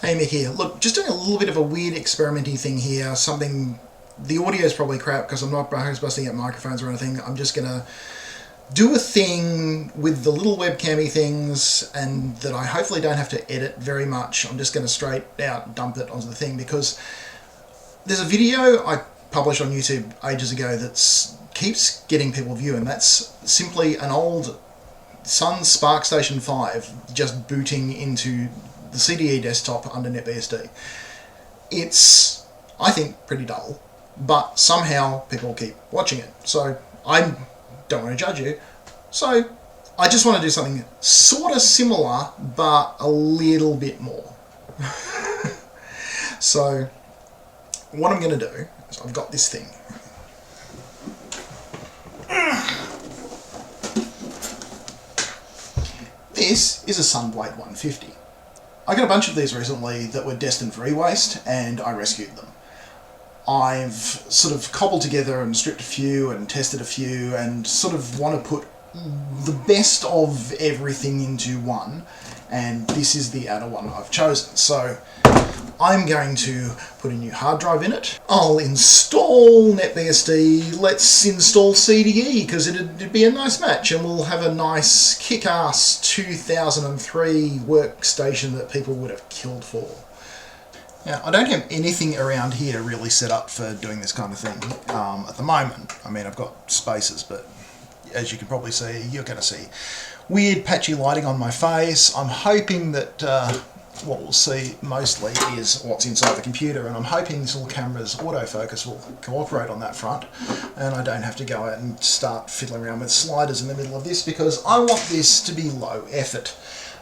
Hey Mick here. Look, just doing a little bit of a weird experimenty thing here. The audio is probably crap because I'm not busting out microphones or anything. I'm just going to do a thing with the little webcammy things and that I hopefully don't have to edit very much. I'm just going to straight out dump it onto the thing because there's a video I published on YouTube ages ago that keeps getting people viewing. That's simply an old Sun SPARCstation 5 just booting into the CDE desktop under NetBSD. It's, I think, pretty dull, but somehow people keep watching it. So I don't want to judge you. So I just want to do something sort of similar, but a little bit more. So what I'm going to do is I've got this thing. This is a Sunblade 150. I got a bunch of these recently that were destined for e-waste and I rescued them. I've sort of cobbled together and stripped a few and tested a few and sort of want to put the best of everything into one, and this is the outer one I've chosen. So I'm going to put a new hard drive in it. I'll install NetBSD. Let's install CDE because it'd be a nice match, and we'll have a nice kick-ass 2003 workstation that people would have killed for. Now, I don't have anything around here really set up for doing this kind of thing at the moment. I mean, I've got spaces, but as you can probably see, you're going to see weird patchy lighting on my face. I'm hoping that what we'll see mostly is what's inside the computer, and I'm hoping this little camera's autofocus will cooperate on that front and I don't have to go out and start fiddling around with sliders in the middle of this because I want this to be low effort.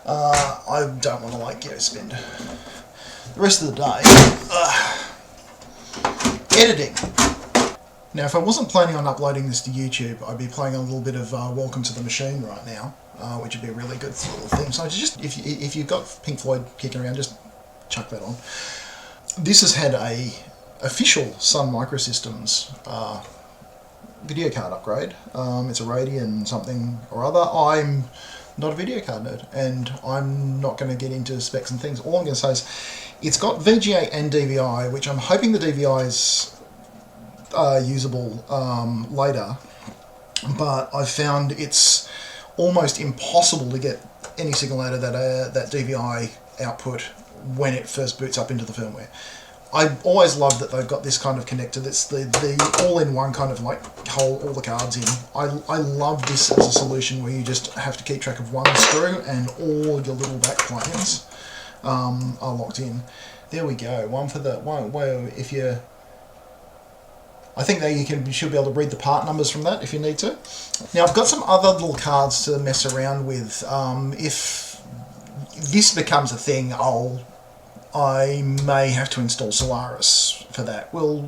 I don't want to spend the rest of the day editing. Now, if I wasn't planning on uploading this to YouTube, I'd be playing a little bit of Welcome to the Machine right now, which would be a really good little thing. So just if you've got Pink Floyd kicking around, just chuck that on. This has had a official Sun Microsystems video card upgrade. It's a Radeon something or other. I'm not a video card nerd, and I'm not going to get into specs and things. All I'm going to say is it's got VGA and DVI, which I'm hoping the DVI is usable later, but I've found it's almost impossible to get any signal out of that DVI output when it first boots up into the firmware. I always love that they've got this kind of connector that's the all-in-one kind of hold all the cards in. I love this as a solution where you just have to keep track of one screw and all your little back planes are locked in. There we go. One for the one. Well, if you, I think that you should be able to read the part numbers from that if you need to. Now I've got some other little cards to mess around with. If this becomes a thing, I may have to install Solaris for that. We'll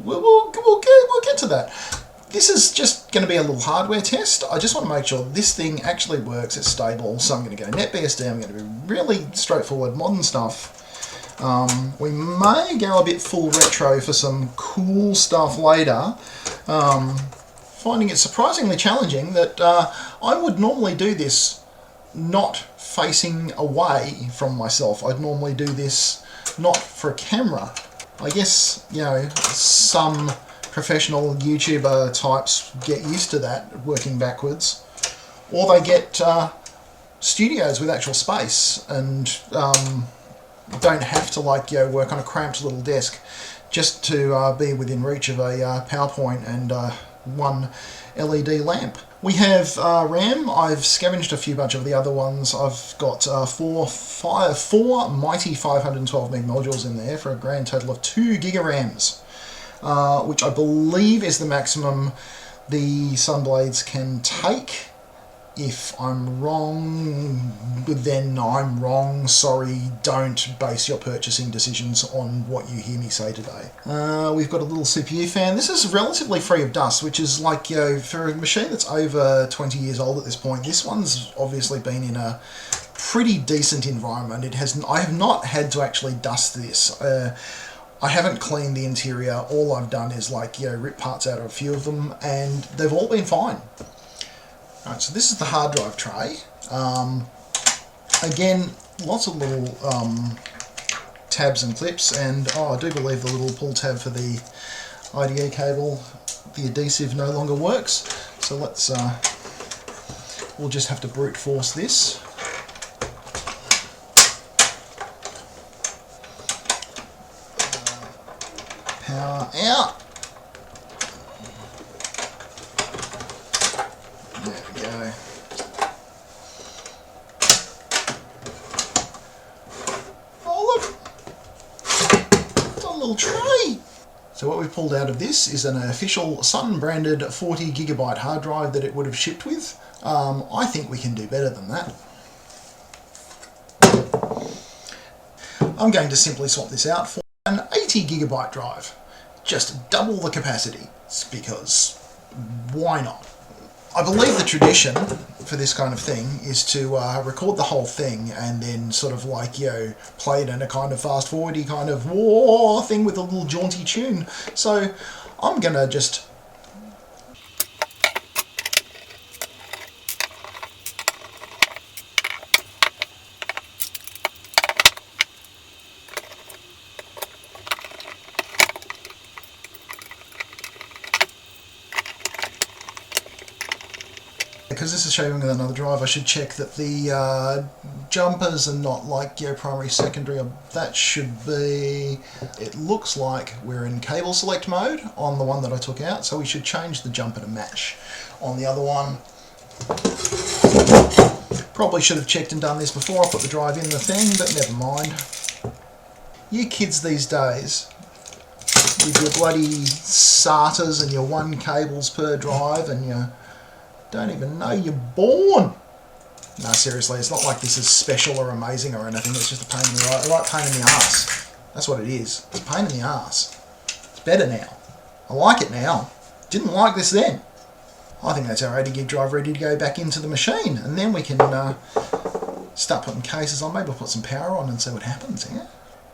get to that. This is just going to be a little hardware test. I just want to make sure this thing actually works, it's stable. So I'm going to go NetBSD. I'm going to be really straightforward, modern stuff. We may go a bit full retro for some cool stuff later. Finding it surprisingly challenging that I would normally do this not facing away from myself. I'd normally do this not for a camera. I guess, you know, some professional YouTuber types get used to that, working backwards. Or they get studios with actual space and don't have to work on a cramped little desk just to be within reach of a PowerPoint and one LED lamp. We have RAM. I've scavenged a bunch of the other ones. I've got four mighty 512 meg modules in there for a grand total of 2 gigarams, which I believe is the maximum the Sunblades can take. If I'm wrong, then I'm wrong. Sorry, don't base your purchasing decisions on what you hear me say today. We've got a little CPU fan. This is relatively free of dust, which is for a machine that's over 20 years old at this point, this one's obviously been in a pretty decent environment. I have not had to actually dust this. I haven't cleaned the interior. All I've done is rip parts out of a few of them, and they've all been fine. Alright, so this is the hard drive tray. Again, lots of little tabs and clips, and I do believe the little pull tab for the IDE cable, the adhesive no longer works. So let's, we'll just have to brute force this. Power out. There we go. Oh look! It's a little tray! So what we've pulled out of this is an official Sun branded 40GB hard drive that it would have shipped with. I think we can do better than that. I'm going to simply swap this out for an 80GB drive. Just double the capacity, because why not? I believe the tradition for this kind of thing is to record the whole thing and then sort of like, you know, play it in a kind of fast forwardy kind of war thing with a little jaunty tune. So I'm gonna just because this is showing with another drive, I should check that the jumpers are not like, you know, primary, secondary. That should be, it looks like we're in cable select mode on the one that I took out, so we should change the jumper to match. On the other one, probably should have checked and done this before I put the drive in the thing, but never mind. You kids these days, with your bloody SATAs and your 1 cables per drive and your don't even know you're born. No, seriously, it's not like this is special or amazing or anything. It's just a pain in the right pain in the ass. That's what it is. It's a pain in the ass. It's better now. I like it now. Didn't like this then. I think that's our 80GB drive ready to go back into the machine, and then we can start putting cases on. Maybe we'll put some power on and see what happens. Yeah.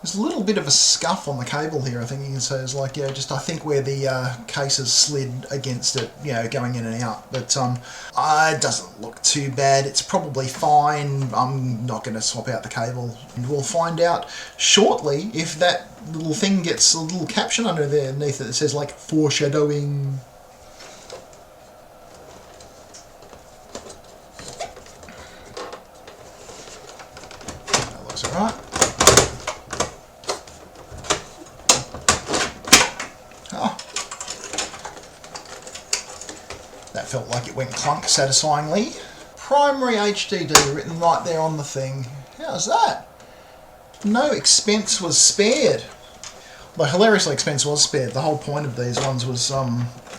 There's a little bit of a scuff on the cable here, I think you can say. It's like, yeah, just I think where the cases slid against it, you know, going in and out. But it doesn't look too bad. It's probably fine. I'm not going to swap out the cable. And we'll find out shortly if that little thing gets a little caption underneath it that says, like, foreshadowing. That looks alright. That felt like it went clunk satisfyingly. Primary HDD written right there on the thing. How's that? No expense was spared. Well, hilariously, expense was spared. The whole point of these ones was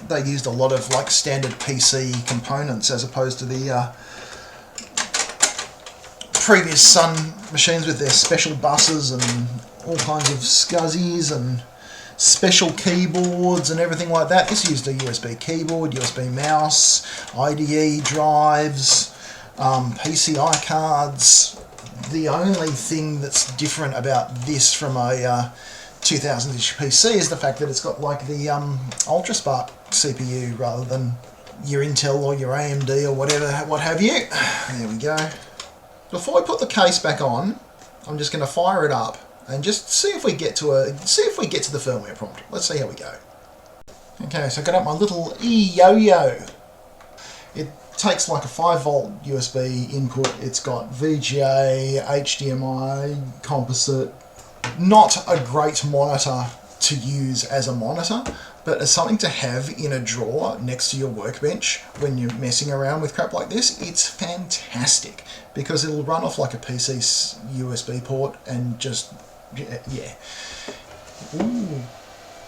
they used a lot of like standard PC components as opposed to the previous Sun machines with their special buses and all kinds of scuzzies and special keyboards and everything like that. This used a USB keyboard, USB mouse, IDE drives, PCI cards. The only thing that's different about this from a 2000-inch PC is the fact that it's got like the UltraSpark CPU rather than your Intel or your AMD or whatever, what have you. There we go. Before I put the case back on, I'm just going to fire it up and just see if we get to the firmware prompt. Let's see how we go. Okay, so I got up my little e-yo-yo. It takes like a 5-volt USB input. It's got VGA, HDMI, composite. Not a great monitor to use as a monitor, but as something to have in a drawer next to your workbench when you're messing around with crap like this. It's fantastic because it'll run off like a PC's USB port and just, yeah. Ooh.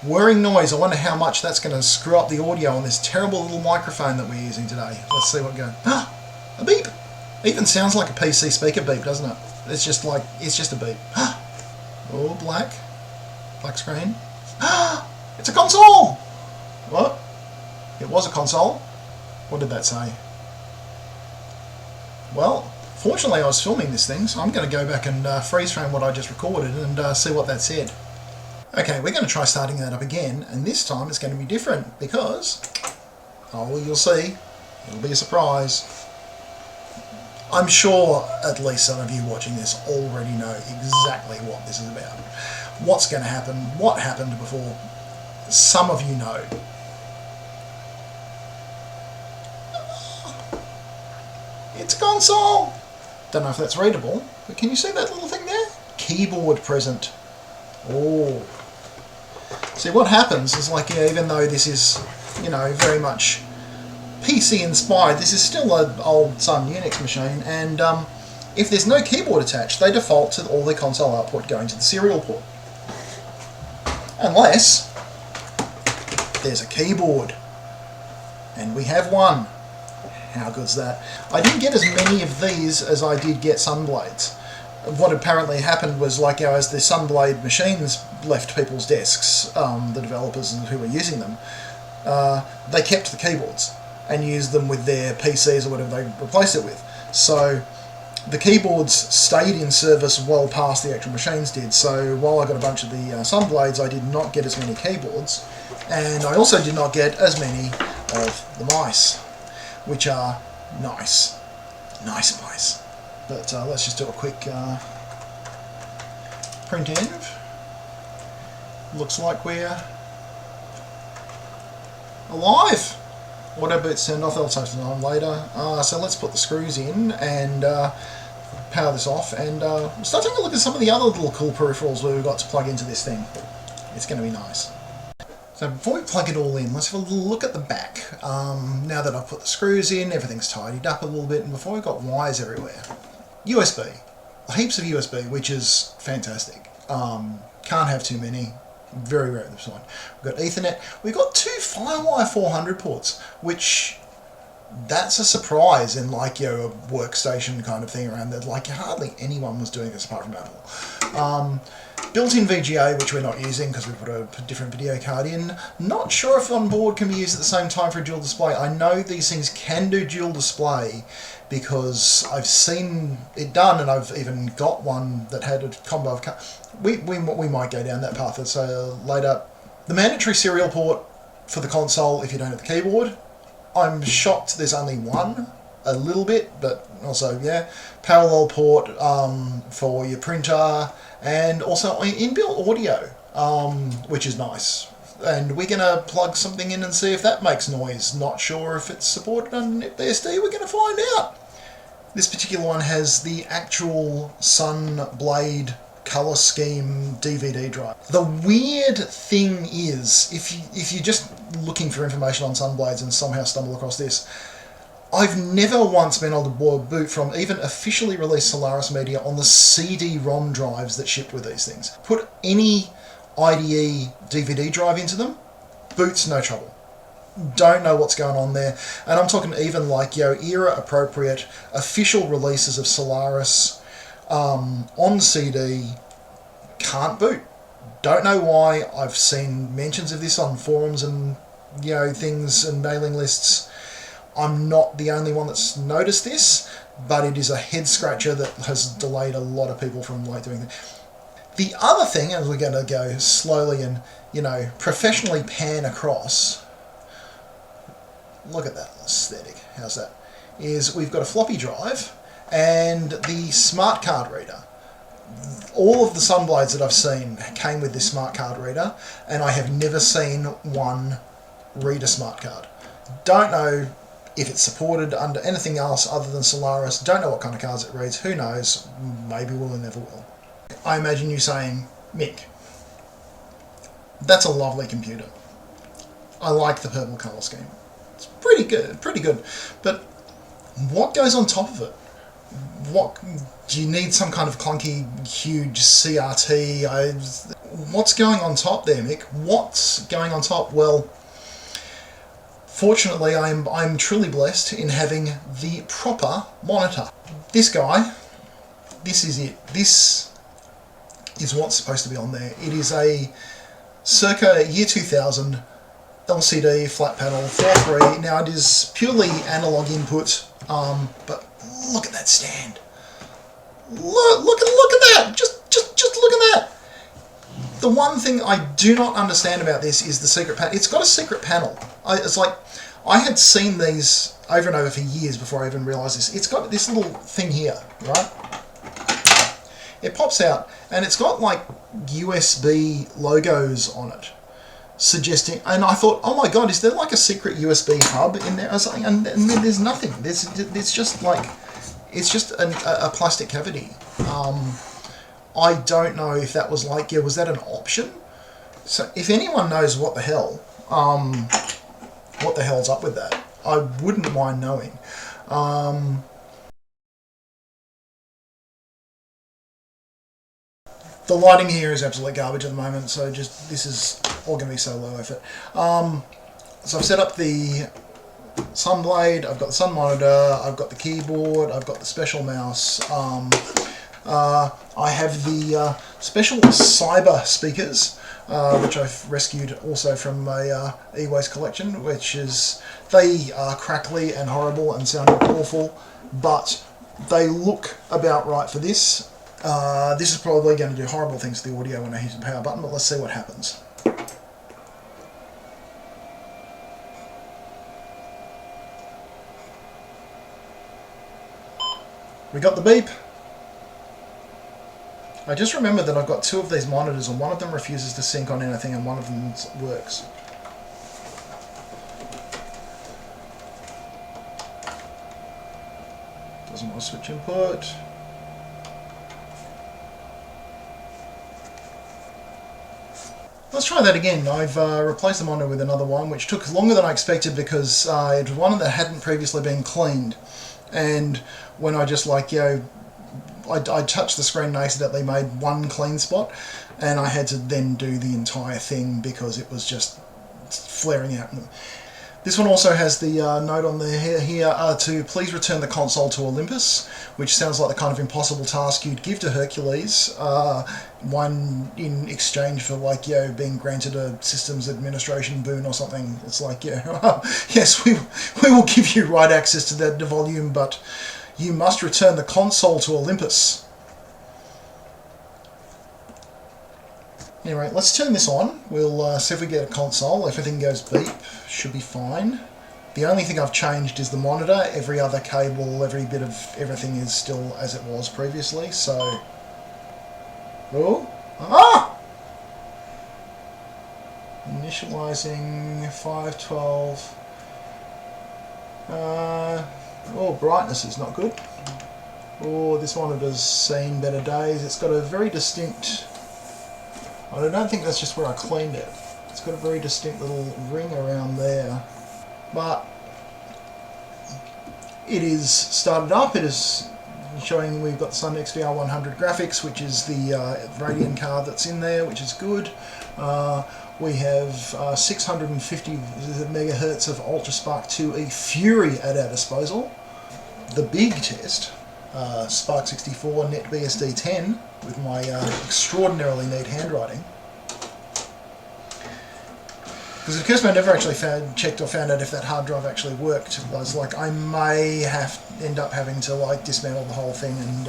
Whirring noise. I wonder how much that's going to screw up the audio on this terrible little microphone that we're using today. Let's see what goes. Ah, a beep. Even sounds like a PC speaker beep, doesn't it? It's just like, it's just a beep. Oh, black screen. It's a console! What? It was a console? What did that say? Well, fortunately I was filming this thing, so I'm going to go back and freeze frame what I just recorded and see what that said. Okay, we're going to try starting that up again, and this time it's going to be different because, oh, well, you'll see. It'll be a surprise. I'm sure at least some of you watching this already know exactly what this is about. What's going to happen, what happened before. Some of you know. It's a console! Don't know if that's readable, but can you see that little thing there? Keyboard present. Oh. See, what happens is, like, even though this is, you know, very much PC inspired, this is still an old Sun Unix machine, and if there's no keyboard attached, they default to all their console output going to the serial port. Unless there's a keyboard. And we have one. How good's that? I didn't get as many of these as I did get Sunblades. What apparently happened was, like, as the Sunblade machines left people's desks, the developers who were using them, they kept the keyboards and used them with their PCs or whatever they replaced it with. So the keyboards stayed in service well past the actual machines did. So while I got a bunch of the Sunblades, I did not get as many keyboards, and I also did not get as many of the mice, which are nice. Nice mice. But let's just do a quick print env. Looks like we're alive. Whatever it's turned off, I'll touch it on later. So let's put the screws in and power this off, and start taking a look at some of the other little cool peripherals we've got to plug into this thing. It's going to be nice. So before we plug it all in, let's have a little look at the back. Now that I've put the screws in, everything's tidied up a little bit, and before we've got wires everywhere. USB. Heaps of USB, which is fantastic. Can't have too many. Very rare at this point. We've got Ethernet. We've got 2 Firewire 400 ports, which that's a surprise in, like, your workstation kind of thing around there. Like, hardly anyone was doing this apart from Apple. Built-in VGA, which we're not using because we put a different video card in. Not sure if on board can be used at the same time for a dual display. I know these things can do dual display because I've seen it done, and I've even got one that had a combo of... We might go down that path later. The mandatory serial port for the console if you don't have the keyboard. I'm shocked there's only one. A little bit, but also, yeah. Parallel port for your printer, and also inbuilt audio, which is nice. And we're going to plug something in and see if that makes noise. Not sure if it's supported on NetBSD. We're going to find out. This particular one has the actual Sunblade colour scheme DVD drive. The weird thing is, if you're just looking for information on Sunblades and somehow stumble across this, I've never once been able to boot from even officially released Solaris media on the CD-ROM drives that shipped with these things. Put any IDE DVD drive into them, boots no trouble. Don't know what's going on there. And I'm talking even like, era-appropriate official releases of Solaris on CD, can't boot. Don't know why. I've seen mentions of this on forums and, things and mailing lists. I'm not the only one that's noticed this, but it is a head scratcher that has delayed a lot of people from doing it. The other thing, and we're going to go slowly and, professionally pan across, look at that aesthetic, how's that, is we've got a floppy drive and the smart card reader. All of the Sunblades that I've seen came with this smart card reader, and I have never seen one read a smart card. Don't know if it's supported under anything else other than Solaris. Don't know what kind of cards it reads. Who knows? Maybe we'll and never will. I imagine you saying, Mick, that's a lovely computer. I like the purple colour scheme. It's pretty good. But what goes on top of it? What do you need? Some kind of clunky, huge CRT? What's going on top there, Mick? What's going on top? Well, fortunately, I'm truly blessed in having the proper monitor. This guy, this is it. This is what's supposed to be on there. It is a circa year 2000 LCD flat panel 4.3. Now it is purely analog input, but look at that stand. Look at that. Just look at that. The one thing I do not understand about this is the secret panel. It's got a secret panel. It's like, I had seen these over and over for years before I even realised this. It's got this little thing here, right? It pops out, and it's got like USB logos on it, suggesting. And I thought, oh my god, is there like a secret USB hub in there or something? And then there's nothing. There's just like, it's just a plastic cavity. I don't know if that was like, yeah, was that an option? So if anyone knows what the hell's up with that, I wouldn't mind knowing. The lighting here is absolute garbage at the moment, so just this is all going to be so low effort. So I've set up the Sunblade, I've got the Sun monitor, I've got the keyboard, I've got the special mouse. I have the special cyber speakers, which I've rescued also from my e-waste collection, which is, they are crackly and horrible and sound awful, but they look about right for this. This is probably going to do horrible things to the audio when I hit the power button, but let's see what happens. We got the beep. I just remembered that I've got two of these monitors, and one of them refuses to sync on anything and one of them works. Doesn't want to switch input. Let's try that again. I've replaced the monitor with another one, which took longer than I expected because it was one that hadn't previously been cleaned. And when I just like, you know, I touched the screen and accidentally made one clean spot, and I had to then do the entire thing because it was just flaring out. This one also has the note on there here to please return the console to Olympus, which sounds like the kind of impossible task you'd give to Hercules, one in exchange for, like, you know, being granted a systems administration boon or something. It's like, yeah, yes, we will give you right access to that volume, but you must return the console to Olympus. Anyway, let's turn this on. We'll see if we get a console. If everything goes beep, should be fine. The only thing I've changed is the monitor. Every other cable, every bit of everything is still as it was previously, so... Oh! Ah! Initializing 512. Oh, brightness is not good. Oh, this monitor's seen better days. It's got a very distinct... I don't think that's just where I cleaned it. It's got a very distinct little ring around there. But it is started up. It is showing we've got the Sun XVR 100 graphics, which is the Radeon card that's in there, which is good. We have 650 megahertz of Ultra Spark 2E Fury at our disposal. The big test, SPARCstation NetBSD 10 with my extraordinarily neat handwriting. Because it occurs to me I never actually checked or found out if that hard drive actually worked. I was like, I may end up having to like dismantle the whole thing, and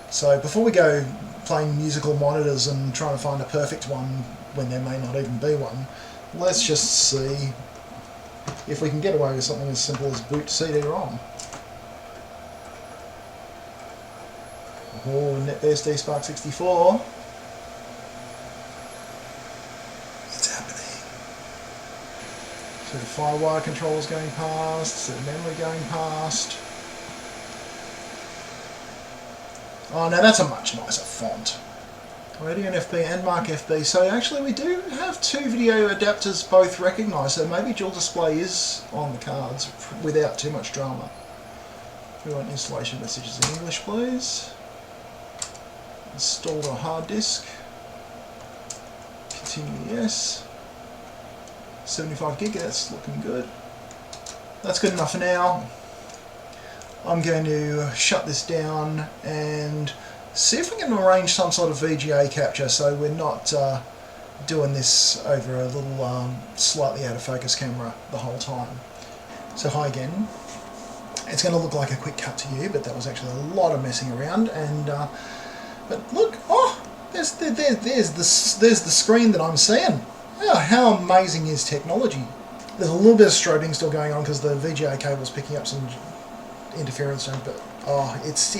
so before we go playing musical monitors and trying to find a perfect one when there may not even be one, let's just see if we can get away with something as simple as boot CD-ROM. Oh, NetBSD SPARC64. It's happening. So the Firewire controller's going past, the memory going past. Oh, now that's a much nicer font. Radeon FB and Mark FB. So actually we do have two video adapters both recognised, so maybe dual display is on the cards without too much drama. We want installation messages in English, please. Installed a hard disk. Continue, yes. 75 gig, that's looking good. That's good enough for now. I'm going to shut this down and see if we can arrange some sort of VGA capture so we're not doing this over a little slightly out of focus camera the whole time. So hi again. It's going to look like a quick cut to you, but that was actually a lot of messing around. And but look, oh, there's the screen that I'm seeing. Oh, how amazing is technology? There's a little bit of strobing still going on because the VGA cable's picking up some interference, but oh, it's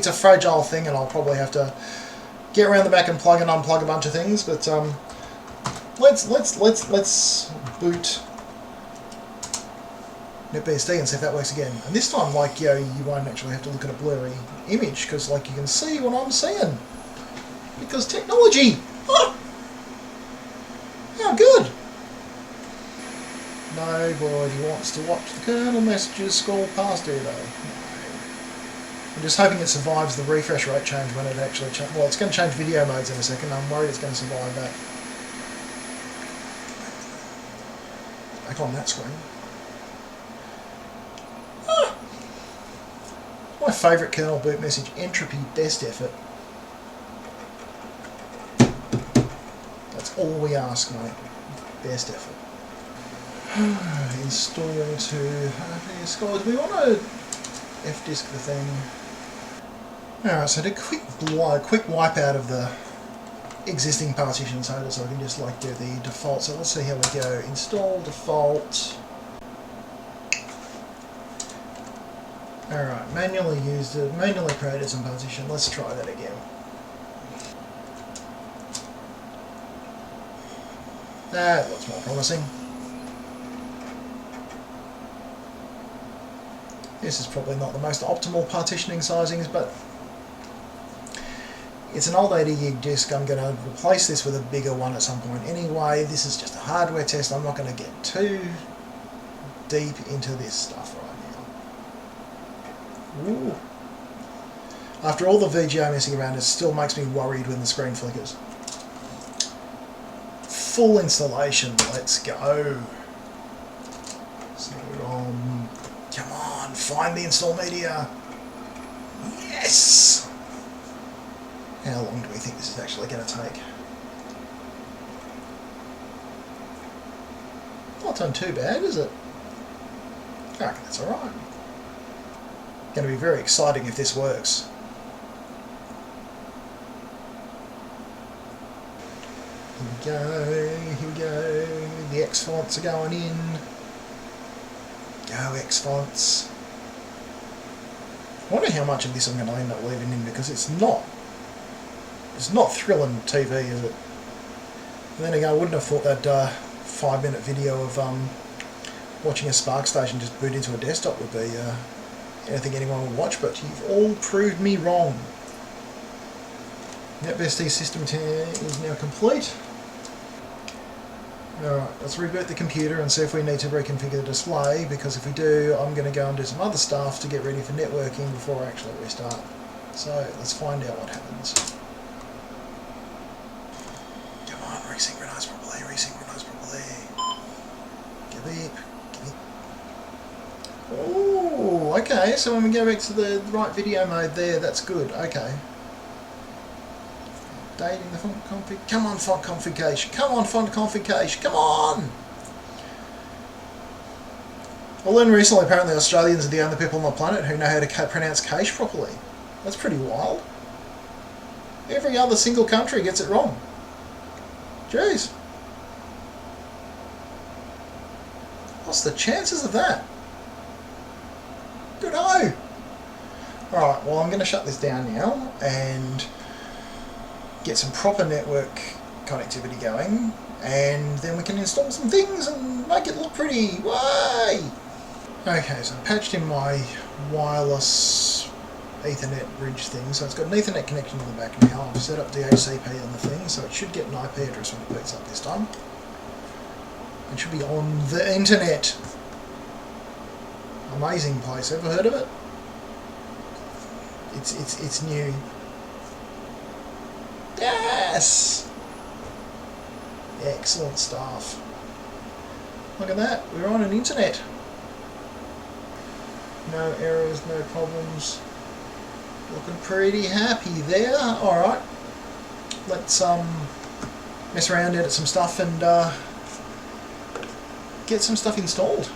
a fragile thing, and I'll probably have to get around the back and plug and unplug a bunch of things. But let's boot NetBSD and see if that works again. And this time, like, you won't actually have to look at a blurry image because, like, you can see what I'm seeing because technology. Oh, how good! Nobody wants to watch the kernel messages scroll past, do they? No. I'm just hoping it survives the refresh rate change when it actually changes. Well, it's going to change video modes in a second. I'm worried it's going to survive that. Back on that screen. Ah. My favourite kernel boot message, entropy best effort. That's all we ask, mate. Best effort. Install to hard. We want to F-disk the thing. Alright, so I did a quick wipe out of the existing partition so I can just like do the default. So let's see how we go. Install default. Alright, manually created some partition. Let's try that again. That looks more promising. This is probably not the most optimal partitioning sizings, but it's an old 80 gig disk. I'm going to replace this with a bigger one at some point anyway. This is just a hardware test. I'm not going to get too deep into this stuff right now. Ooh. After all the VGA messing around, it still makes me worried when the screen flickers. Full installation, let's go. So come on, find the install media. Yes! How long do we think this is actually going to take? Not done too bad, is it? I reckon that's alright. Going to be very exciting if this works. Here we go. The X fonts are going in. Go X fonts. I wonder how much of this I'm going to end up leaving in because it's not thrilling TV, is it? And then again, I wouldn't have thought that 5-minute video of watching a SPARCstation just boot into a desktop would be anything anyone would watch, but you've all proved me wrong. NetBSD system 10 is now complete. Alright, let's reboot the computer and see if we need to reconfigure the display, because if we do, I'm going to go and do some other stuff to get ready for networking before I actually restart. So, let's find out what happens. Come on, resynchronize properly, resynchronize properly. Give it. Ooh, okay, so when we go back to the right video mode there, that's good, okay. Updating the font config. Come on, font configuration. Come on, font configuration. Come on! I learned recently apparently Australians are the only people on the planet who know how to pronounce cache properly. That's pretty wild. Every other single country gets it wrong. Jeez. What's the chances of that? Good-o! Alright, well I'm going to shut this down now and get some proper network connectivity going, and then we can install some things and make it look pretty. Way! Okay, so I patched in my wireless Ethernet bridge thing, so it's got an Ethernet connection in the back now. I've set up DHCP on the thing, so it should get an IP address when it boots up this time. It should be on the internet. Amazing place. Ever heard of it? It's new. Yes! Excellent stuff. Look at that, we're on an internet. No errors, no problems. Looking pretty happy there. Alright. Let's mess around, edit some stuff and get some stuff installed.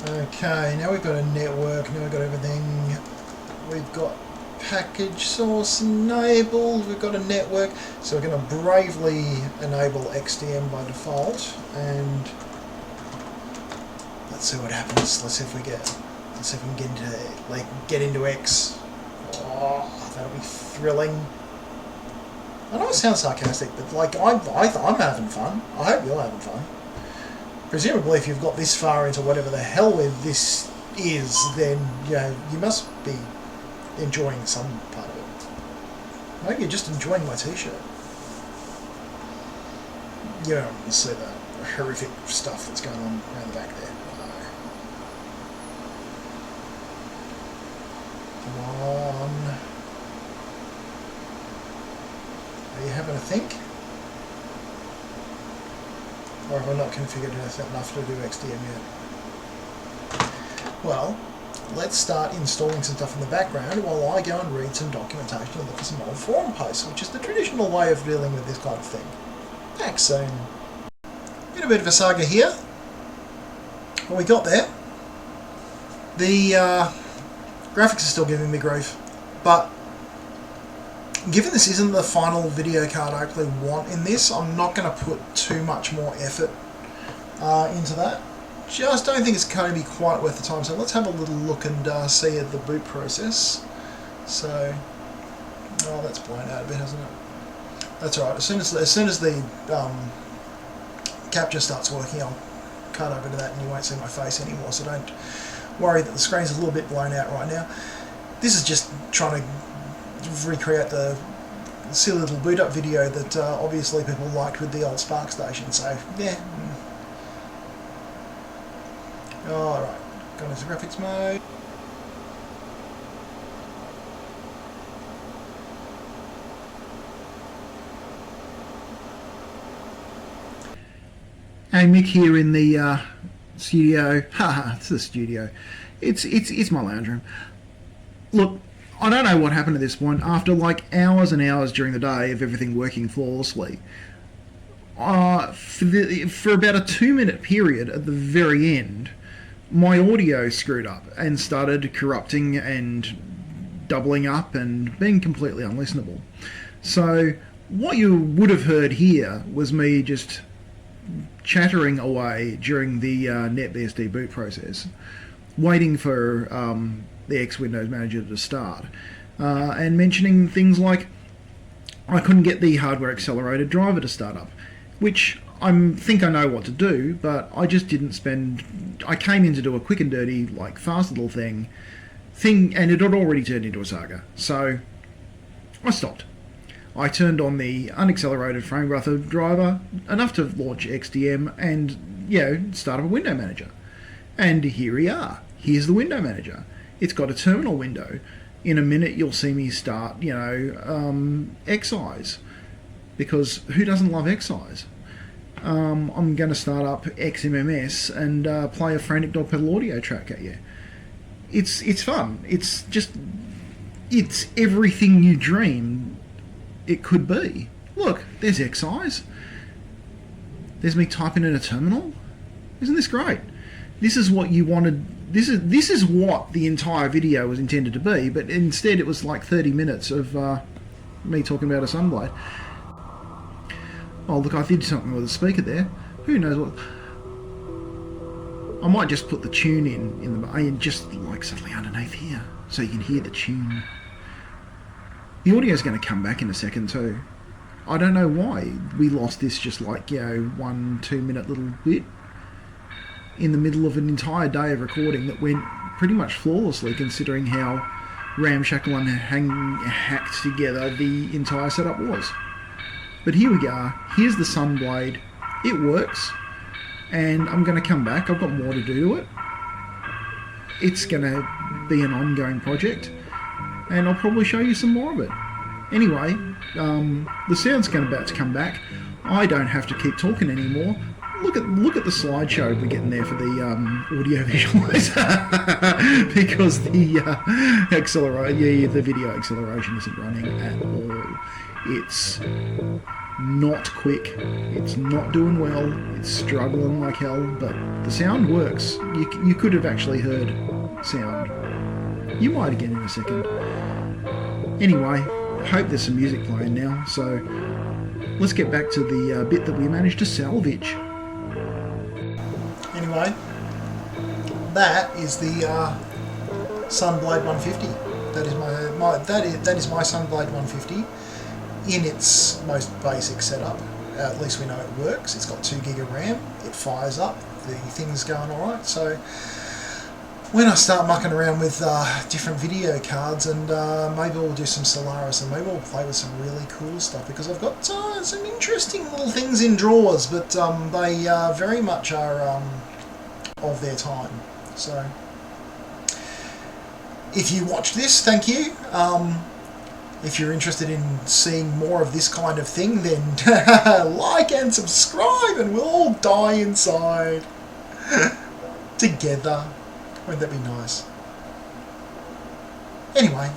Okay, now we've got a network, now we've got everything. We've got package source enabled, we've got a network, so we're going to bravely enable XDM by default, and let's see what happens. Let's see if we can get into X. Oh, that'll be thrilling. I know it sounds sarcastic, but like I'm having fun. I hope you're having fun. Presumably, if you've got this far into whatever the hell this is, then you must be enjoying some part of it. Maybe you're just enjoying my t-shirt. You don't see the horrific stuff that's going on around the back there. Come on. Are you having a think? Or have I not configured enough to do XDM yet? Well, let's start installing some stuff in the background while I go and read some documentation and look at some old forum posts, which is the traditional way of dealing with this kind of thing. Back soon. Been a bit of a saga here. Well, we got there. The graphics are still giving me grief, but given this isn't the final video card I actually want in this, I'm not going to put too much more effort into that. Just don't think it's going to be quite worth the time. So let's have a little look and see the boot process. So, oh, that's blown out a bit, hasn't it? That's alright. As soon as the capture starts working, I'll cut over to that and you won't see my face anymore. So don't worry that the screen's a little bit blown out right now. This is just trying to recreate the silly little boot up video that obviously people liked with the old SPARCstation. So yeah. Alright, gone into graphics mode. Hey, Mick here in the studio. Haha, it's the studio. It's my lounge room. Look, I don't know what happened at this point. After like hours and hours during the day of everything working flawlessly, for about a 2-minute period at the very end, my audio screwed up and started corrupting and doubling up and being completely unlistenable. So what you would have heard here was me just chattering away during the NetBSD boot process, waiting for the X Windows Manager to start, and mentioning things like I couldn't get the hardware accelerated driver to start up, which I think I know what to do, but I just didn't spend... I came in to do a quick and dirty, like, fast little thing, and it had already turned into a saga, so I stopped. I turned on the unaccelerated frame buffer driver, enough to launch XDM and, start up a window manager. And here we are. Here's the window manager. It's got a terminal window. In a minute you'll see me start, Xeyes. Because who doesn't love Xeyes? I'm going to start up XMMS and play a Frantic Dog Pedal audio track at you. It's fun. It's everything you dream it could be. Look, there's Xeyes. There's me typing in a terminal. Isn't this great? This is what you wanted. This is what the entire video was intended to be, but instead it was like 30 minutes of me talking about a Sunblade. Oh look, I did something with a speaker there. Who knows what? I might just put the tune in just like suddenly underneath here, so you can hear the tune. The audio's going to come back in a second too. I don't know why we lost this just like 1-2 minute little bit in the middle of an entire day of recording that went pretty much flawlessly, considering how ramshackle and hacked together the entire setup was. But here we go. Here's the Sunblade. It works, and I'm going to come back. I've got more to do to it. It's going to be an ongoing project, and I'll probably show you some more of it. Anyway, the sound's about to come back. I don't have to keep talking anymore. Look at the slideshow we're getting there for the audio visualizer, because the the video acceleration isn't running at all. It's not quick. It's not doing well. It's struggling like hell, but the sound works. You could have actually heard sound. You might again in a second. Anyway, I hope there's some music playing now, so let's get back to the bit that we managed to salvage. Anyway, that is the Sunblade 150. That is that is my Sunblade 150 in its most basic setup. At least we know it works. It's got 2 gig of RAM. It fires up. The thing's going alright. So when I start mucking around with different video cards, and maybe we'll do some Solaris, and maybe we'll play with some really cool stuff, because I've got some interesting little things in drawers, but they very much are of their time. So if you watched this, thank you. If you're interested in seeing more of this kind of thing, then like and subscribe, and we'll all die inside together. Wouldn't that be nice? Anyway,